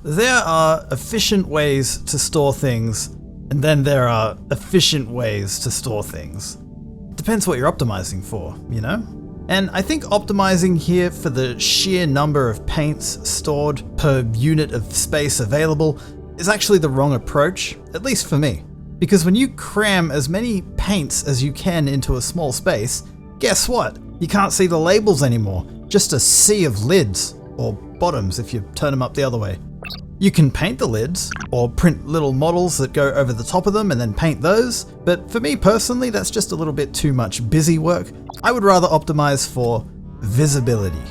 There are efficient ways to store things, and then there are efficient ways to store things. Depends what you're optimizing for, you know? And I think optimizing here for the sheer number of paints stored per unit of space available is actually the wrong approach, at least for me. Because when you cram as many paints as you can into a small space, guess what? You can't see the labels anymore, just a sea of lids, or bottoms if you turn them up the other way. You can paint the lids, or print little models that go over the top of them and then paint those, but for me personally, that's just a little bit too much busy work. I would rather optimize for visibility.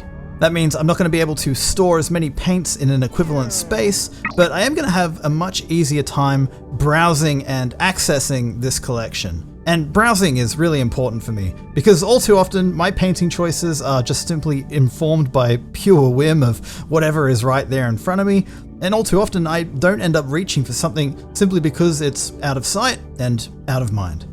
That means I'm not going to be able to store as many paints in an equivalent space, but I am going to have a much easier time browsing and accessing this collection. And browsing is really important for me, because all too often my painting choices are just simply informed by pure whim of whatever is right there in front of me, and all too often I don't end up reaching for something simply because it's out of sight and out of mind.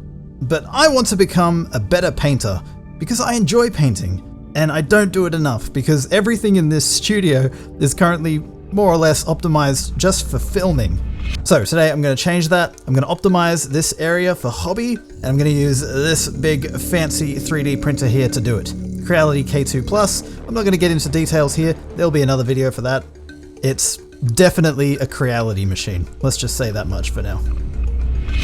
But I want to become a better painter because I enjoy painting, and I don't do it enough because everything in this studio is currently more or less optimized just for filming. So today I'm going to change that. I'm going to optimize this area for hobby, and I'm going to use this big fancy 3D printer here to do it. Creality K2+. I'm not going to get into details here. There'll be another video for that. It's definitely a Creality machine. Let's just say that much for now.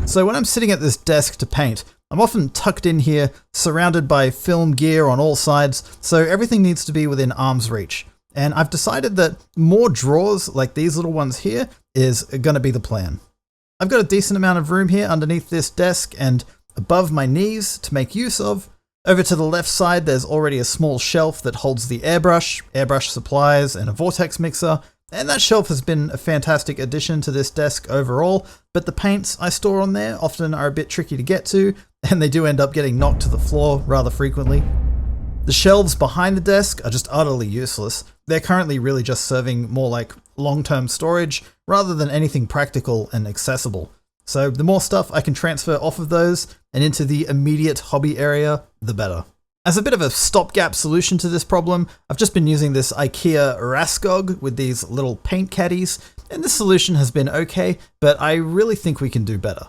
So when I'm sitting at this desk to paint, I'm often tucked in here, surrounded by film gear on all sides, so everything needs to be within arm's reach. And I've decided that more drawers like these little ones here is going to be the plan. I've got a decent amount of room here underneath this desk and above my knees to make use of. Over to the left side, there's already a small shelf that holds the airbrush supplies, and a vortex mixer. And that shelf has been a fantastic addition to this desk overall, but the paints I store on there often are a bit tricky to get to, and they do end up getting knocked to the floor rather frequently. The shelves behind the desk are just utterly useless. They're currently really just serving more like long-term storage rather than anything practical and accessible. So the more stuff I can transfer off of those and into the immediate hobby area, the better. As a bit of a stopgap solution to this problem, I've just been using this IKEA Raskog with these little paint caddies, and this solution has been okay, but I really think we can do better.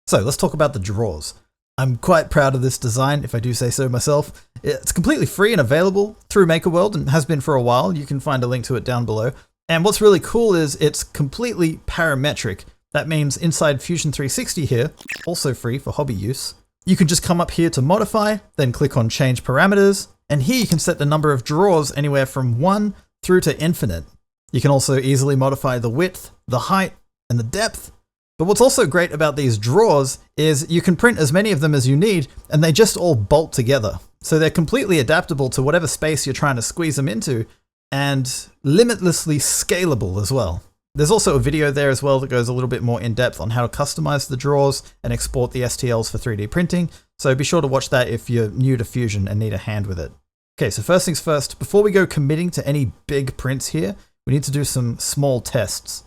So let's talk about the drawers. I'm quite proud of this design, if I do say so myself. It's completely free and available through MakerWorld and has been for a while. You can find a link to it down below. And what's really cool is it's completely parametric. That means inside Fusion 360 here, also free for hobby use, you can just come up here to modify, then click on change parameters, and here you can set the number of drawers anywhere from 1 through to infinite. You can also easily modify the width, the height, and the depth. But what's also great about these drawers is you can print as many of them as you need, and they just all bolt together. So they're completely adaptable to whatever space you're trying to squeeze them into, and limitlessly scalable as well. There's also a video there as well that goes a little bit more in depth on how to customize the drawers and export the STLs for 3D printing, so be sure to watch that if you're new to Fusion and need a hand with it. Okay, so first things first, before we go committing to any big prints here, we need to do some small tests.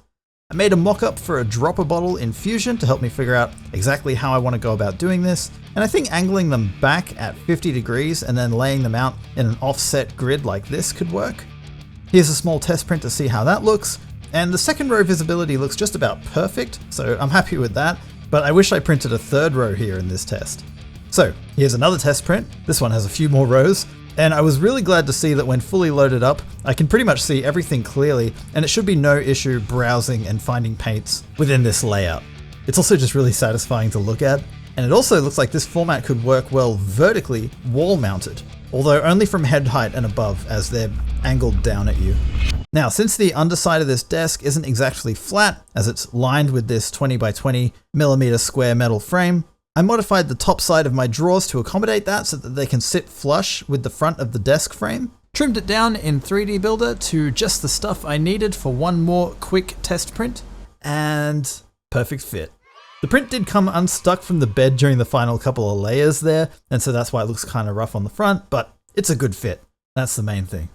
I made a mock-up for a dropper bottle in Fusion to help me figure out exactly how I want to go about doing this, and I think angling them back at 50 degrees and then laying them out in an offset grid like this could work. Here's a small test print to see how that looks, and the second row visibility looks just about perfect, so I'm happy with that, but I wish I printed a third row here in this test. So here's another test print. This one has a few more rows, and I was really glad to see that when fully loaded up, I can pretty much see everything clearly, and it should be no issue browsing and finding paints within this layout. It's also just really satisfying to look at, and it also looks like this format could work well vertically wall mounted, although only from head height and above as they're angled down at you. Now, since the underside of this desk isn't exactly flat, as it's lined with this 20 by 20 millimeter square metal frame, I modified the top side of my drawers to accommodate that so that they can sit flush with the front of the desk frame. Trimmed it down in 3D Builder to just the stuff I needed for one more quick test print, and perfect fit. The print did come unstuck from the bed during the final couple of layers there, and so that's why it looks kind of rough on the front, but it's a good fit. That's the main thing.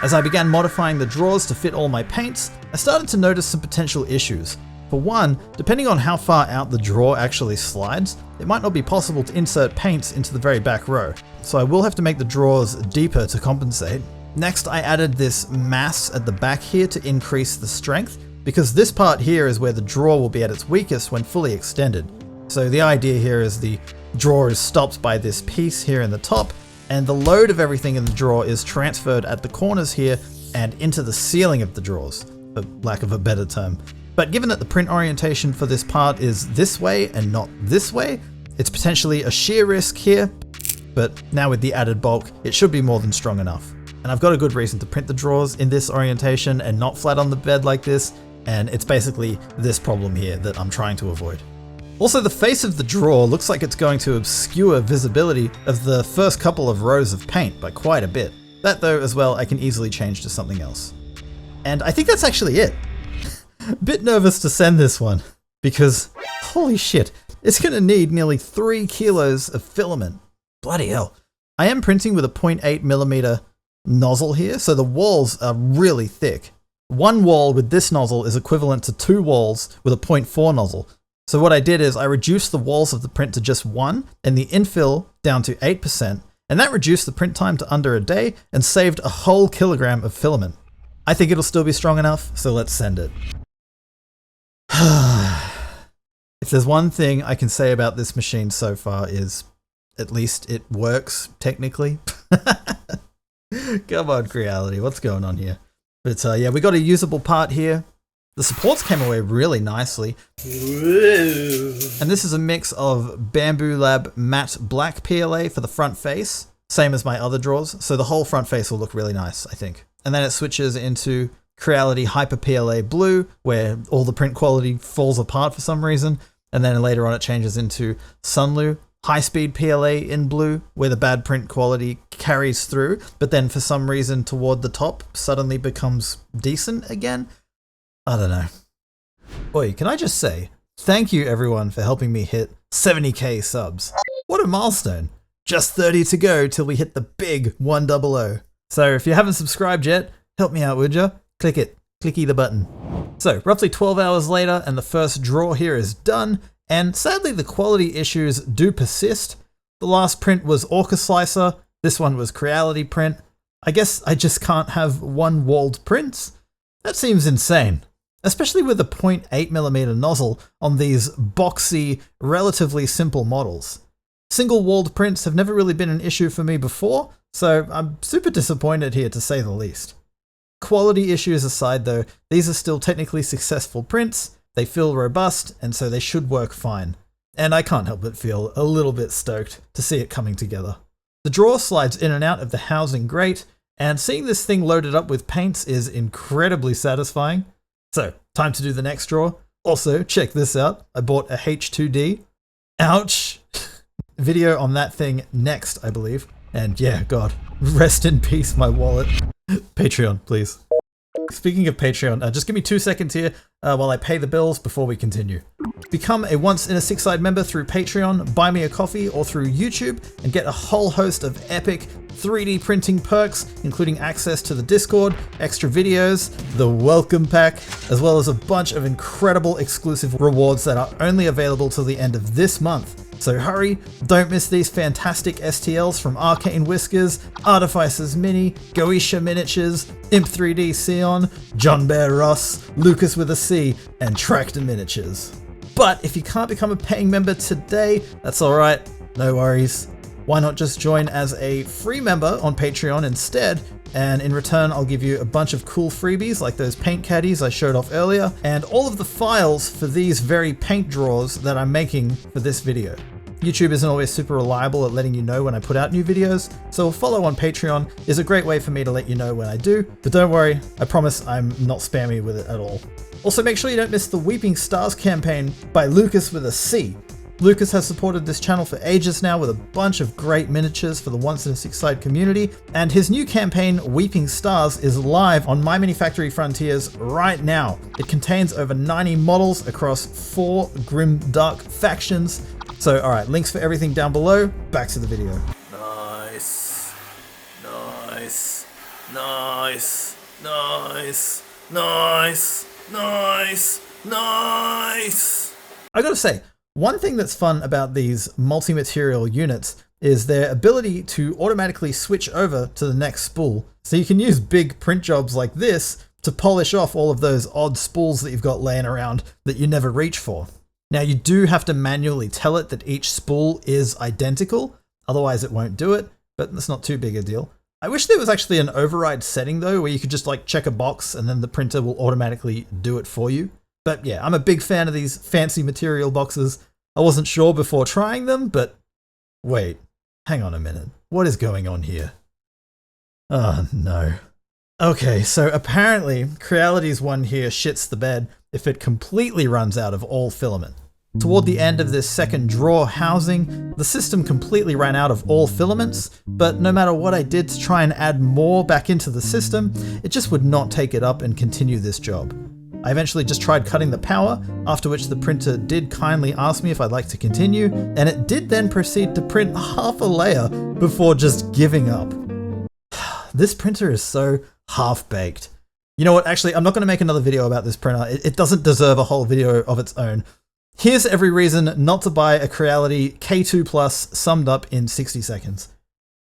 As I began modifying the drawers to fit all my paints, I started to notice some potential issues. For one, depending on how far out the drawer actually slides, it might not be possible to insert paints into the very back row, so I will have to make the drawers deeper to compensate. Next, I added this mass at the back here to increase the strength, because this part here is where the drawer will be at its weakest when fully extended. So the idea here is the drawer is stopped by this piece here in the top, and the load of everything in the drawer is transferred at the corners here and into the ceiling of the drawers, for lack of a better term. But given that the print orientation for this part is this way and not this way, it's potentially a shear risk here, but now with the added bulk, it should be more than strong enough. And I've got a good reason to print the drawers in this orientation and not flat on the bed like this, and it's basically this problem here that I'm trying to avoid. Also, the face of the drawer looks like it's going to obscure visibility of the first couple of rows of paint by quite a bit. That though, as well, I can easily change to something else. And I think that's actually it. A bit nervous to send this one, because holy shit, it's gonna need nearly 3 kilos of filament. Bloody hell. I am printing with a 0.8mm nozzle here, so the walls are really thick. One wall with this nozzle is equivalent to 2 walls with a 0.4 nozzle. So what I did is I reduced the walls of the print to just 1 and the infill down to 8%, and that reduced the print time to under a day and saved a whole kilogram of filament. I think it'll still be strong enough, so let's send it. If there's one thing I can say about this machine so far is, at least it works, technically. Come on, Creality, what's going on here? But yeah, we got a usable part here. The supports came away really nicely. Whoa. And this is a mix of Bamboo Lab matte black PLA for the front face, same as my other drawers, so the whole front face will look really nice, I think. And then it switches into Creality Hyper PLA blue, where all the print quality falls apart for some reason, and then later on it changes into Sunlu High Speed PLA in blue, where the bad print quality carries through, but then for some reason toward the top suddenly becomes decent again. I don't know. Boy, can I just say, thank you everyone for helping me hit 70k subs. What a milestone. Just 30 to go till we hit the big 100. So if you haven't subscribed yet, help me out, would ya? Click it. Clicky the button. So roughly 12 hours later and the first drawer here is done, and sadly the quality issues do persist. The last print was Orca Slicer, this one was Creality print. I guess I just can't have one walled prints? That seems insane. Especially with a 0.8mm nozzle on these boxy, relatively simple models. Single walled prints have never really been an issue for me before, so I'm super disappointed here to say the least. Quality issues aside though, these are still technically successful prints, they feel robust, and so they should work fine. And I can't help but feel a little bit stoked to see it coming together. The drawer slides in and out of the housing great, and seeing this thing loaded up with paints is incredibly satisfying. So, time to do the next drawer. Also, check this out. I bought a H2D. Ouch! Video on that thing next, I believe. And yeah, God, rest in peace, my wallet. Patreon, please. Speaking of Patreon, just give me 2 seconds here while I pay the bills before we continue. Become a Once in a Six Side member through Patreon, buy me a coffee, or through YouTube, and get a whole host of epic 3D printing perks, including access to the Discord, extra videos, the welcome pack, as well as a bunch of incredible exclusive rewards that are only available till the end of this month. So hurry, don't miss these fantastic STLs from Arcane Whiskers, Artificers Mini, Goetia Miniatures, Imp 3D Sion, John Bear Ross, Lucas with a C, and Tractor Miniatures. But if you can't become a paying member today, that's alright, no worries. Why not just join as a free member on Patreon instead, and in return I'll give you a bunch of cool freebies like those paint caddies I showed off earlier, and all of the files for these very paint drawers that I'm making for this video. YouTube isn't always super reliable at letting you know when I put out new videos, so a follow on Patreon is a great way for me to let you know when I do, but don't worry, I promise I'm not spammy with it at all. Also make sure you don't miss the Weeping Stars campaign by Lucas with a C. Lucas has supported this channel for ages now with a bunch of great miniatures for the Once in a Six Side community, and his new campaign, Weeping Stars, is live on My Mini Factory Frontiers right now. It contains over 90 models across 4 grim dark factions. So alright, links for everything down below, back to the video. Nice, nice, nice, nice, nice, nice, nice. I gotta say, one thing that's fun about these multi-material units is their ability to automatically switch over to the next spool. So you can use big print jobs like this to polish off all of those odd spools that you've got laying around that you never reach for. Now you do have to manually tell it that each spool is identical, otherwise it won't do it, but that's not too big a deal. I wish there was actually an override setting though, where you could just like check a box and then the printer will automatically do it for you. But yeah, I'm a big fan of these fancy material boxes. I wasn't sure before trying them, but wait, hang on a minute. What is going on here? Oh no. Okay, so apparently Creality's one here shits the bed if it completely runs out of all filament. Toward the end of this second drawer housing, the system completely ran out of all filaments, but no matter what I did to try and add more back into the system, it just would not take it up and continue this job. I eventually just tried cutting the power, after which the printer did kindly ask me if I'd like to continue, and it did then proceed to print half a layer before just giving up. This printer is so half-baked. You know what, actually, I'm not going to make another video about this printer. It doesn't deserve a whole video of its own. Here's every reason not to buy a Creality K2 Plus summed up in 60 seconds.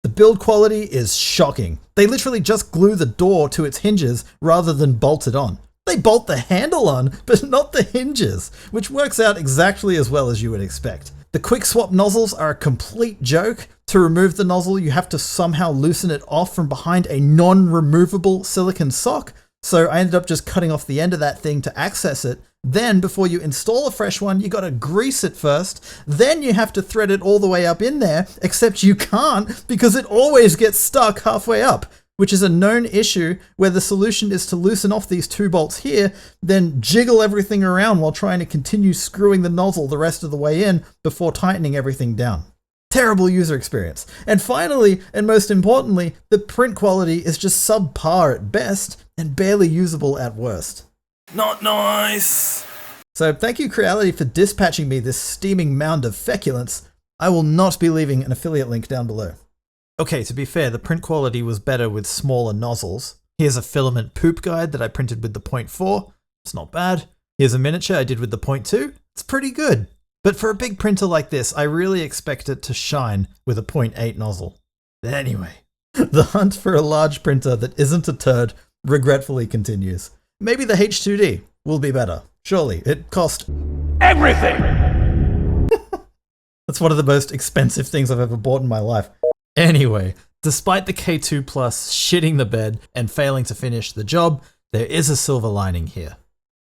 The build quality is shocking. They literally just glue the door to its hinges rather than bolt it on. They bolt the handle on, but not the hinges, which works out exactly as well as you would expect. The quick swap nozzles are a complete joke. To remove the nozzle, you have to somehow loosen it off from behind a non-removable silicone sock. So I ended up just cutting off the end of that thing to access it. Then before you install a fresh one, you got to grease it first. Then you have to thread it all the way up in there, except you can't because it always gets stuck halfway up, which is a known issue where the solution is to loosen off these two bolts here, then jiggle everything around while trying to continue screwing the nozzle the rest of the way in before tightening everything down. Terrible user experience. And finally, and most importantly, the print quality is just subpar at best and barely usable at worst. Not nice. So thank you Creality for dispatching me this steaming mound of feculence. I will not be leaving an affiliate link down below. Okay, to be fair, the print quality was better with smaller nozzles. Here's a filament poop guide that I printed with the 0.4. It's not bad. Here's a miniature I did with the 0.2. It's pretty good. But for a big printer like this, I really expect it to shine with a 0.8 nozzle. Anyway, the hunt for a large printer that isn't a turd regretfully continues. Maybe the H2D will be better. Surely, it cost everything! That's one of the most expensive things I've ever bought in my life. Anyway, despite the K2 Plus shitting the bed and failing to finish the job, there is a silver lining here.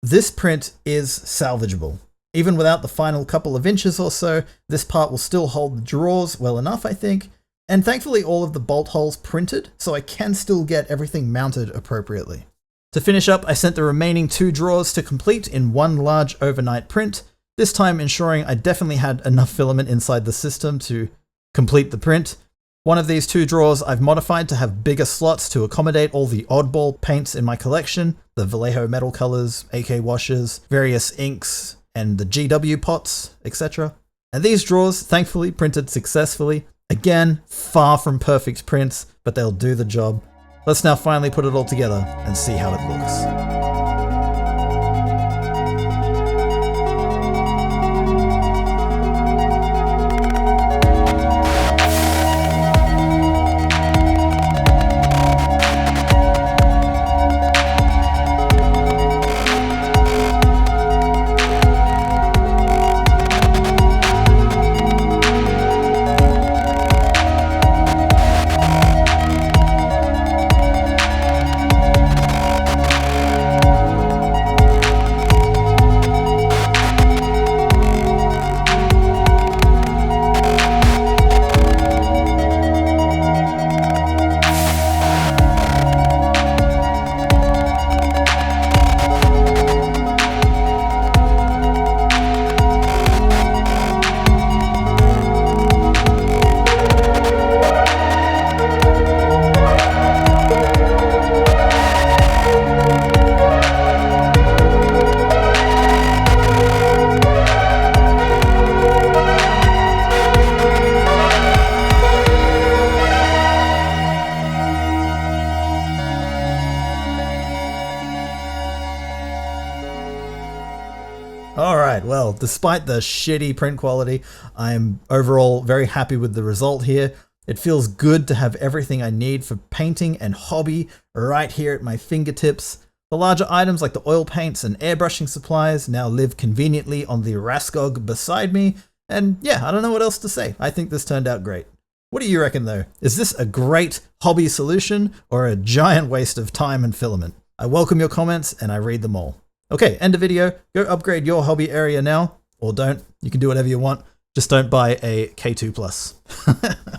This print is salvageable. Even without the final couple of inches or so, this part will still hold the drawers well enough, I think. And thankfully all of the bolt holes printed, so I can still get everything mounted appropriately. To finish up, I sent the remaining 2 drawers to complete in one large overnight print, this time ensuring I definitely had enough filament inside the system to complete the print. One of these 2 drawers I've modified to have bigger slots to accommodate all the oddball paints in my collection, the Vallejo metal colors, AK washes, various inks, and the GW pots, etc. And these drawers thankfully printed successfully. Again, far from perfect prints, but they'll do the job. Let's now finally put it all together and see how it looks. Alright, well, despite the shitty print quality, I'm overall very happy with the result here. It feels good to have everything I need for painting and hobby right here at my fingertips. The larger items like the oil paints and airbrushing supplies now live conveniently on the Raskog beside me, and yeah, I don't know what else to say. I think this turned out great. What do you reckon though? Is this a great hobby solution or a giant waste of time and filament? I welcome your comments and I read them all. Okay, end of video. Go upgrade your hobby area now, or don't. You can do whatever you want. Just don't buy a K2+.